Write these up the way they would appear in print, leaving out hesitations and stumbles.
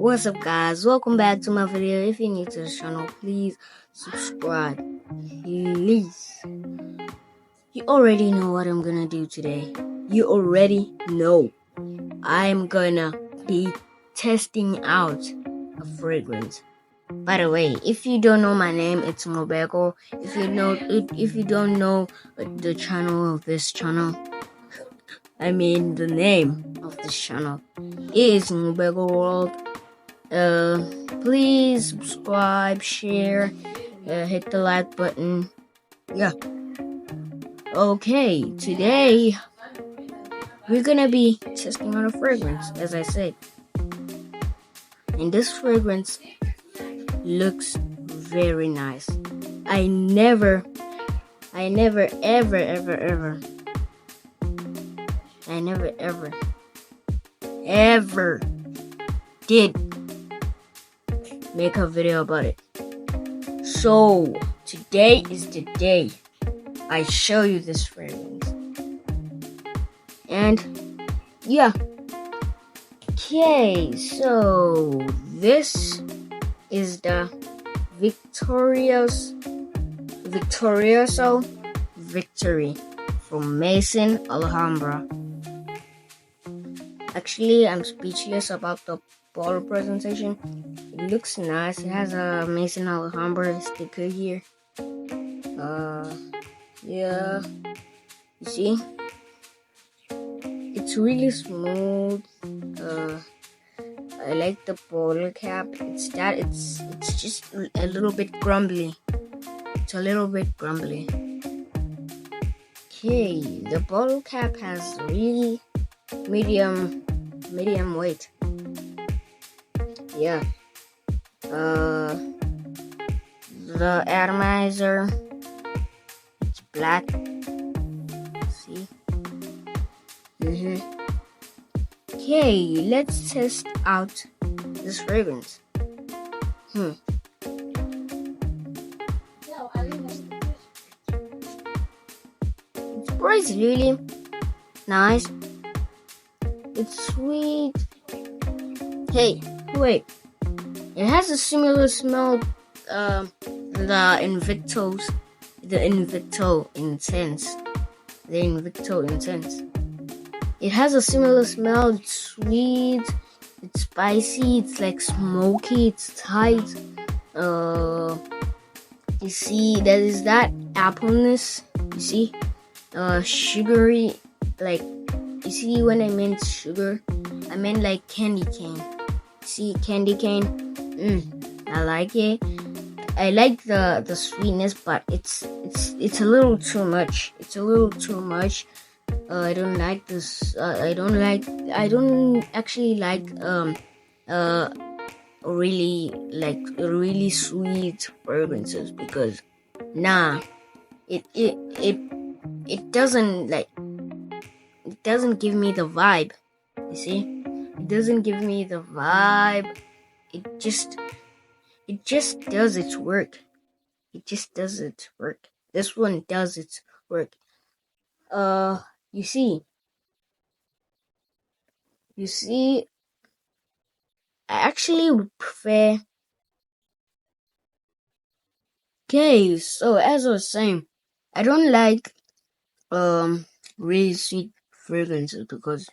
What's up, guys? Welcome back to my video. If you're new to the channel, please subscribe. Please. You already know what I'm gonna do today. You already know. I'm gonna be testing out a fragrance. By the way, if you don't know my name, it's Mobego. If you don't know the channel of this channel, I mean the name of this channel is Mobego World. Please subscribe, share, hit the like button. Yeah. Okay, today we're gonna be testing out a fragrance, as I said. And this fragrance looks very nice. I never ever did make a video about it. So today is the day I show you this fragrance. And yeah. Okay, so this is the Victorioso Victory from Maison Alhambra. Actually, I'm speechless about the bottle presentation. It looks nice. It has a Maison Alhambra sticker here. Yeah. You see? It's really smooth. I like the bottle cap. It's just a little bit grumbly. It's a little bit grumbly. Okay, the bottle cap has really medium weight. Yeah. The atomizer, it's black. See? Okay, let's test out this fragrance. Its price is really nice. It's sweet. Hey, wait. It has a similar smell, the Invicto Intense. It has a similar smell. It's sweet, it's spicy, it's like smoky, it's tight. You see, there is that appleness. You see, sugary, like, you see when I meant sugar, I meant like candy cane. See, candy cane. I like it. I like the sweetness, but it's a little too much. It's a little too much. I don't like this. I don't actually like really sweet fragrances, because it doesn't give me the vibe. You see, it doesn't give me the vibe. It just does its work. This one does its work. You see, I actually would prefer. Okay, so as I was saying, I don't like really sweet fragrances, because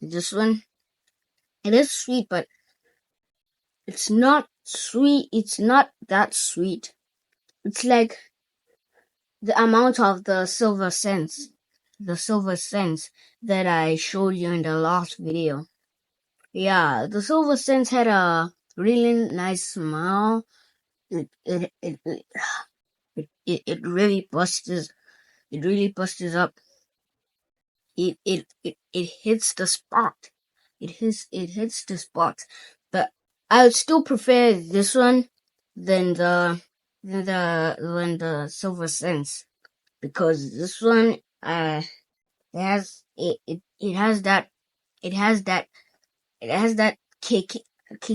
this one, it is sweet, but it's not sweet. It's not that sweet. It's like the amount of the silver scents that I showed you in the last video. Yeah, the silver scents had a really nice smell. It really busts up. It hits the spot. It hits the spot. But I would still prefer this one than the silver scents, because this one it has that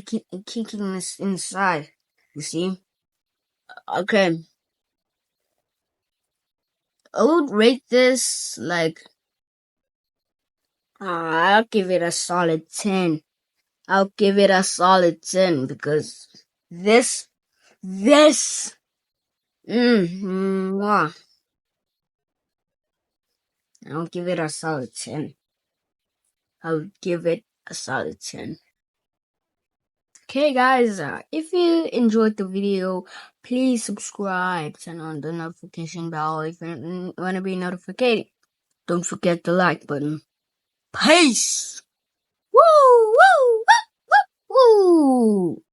kickiness inside. You see? Okay. I would rate this like I'll give it a solid 10 I'll give it a solid 10 because this, mwah. I'll give it a solid 10. I'll give it a solid 10. Okay, guys, if you enjoyed the video, please subscribe, turn on the notification bell if you want to be notified. Don't forget the like button. Peace! Woo! Woo! Woo! Woo! Woo!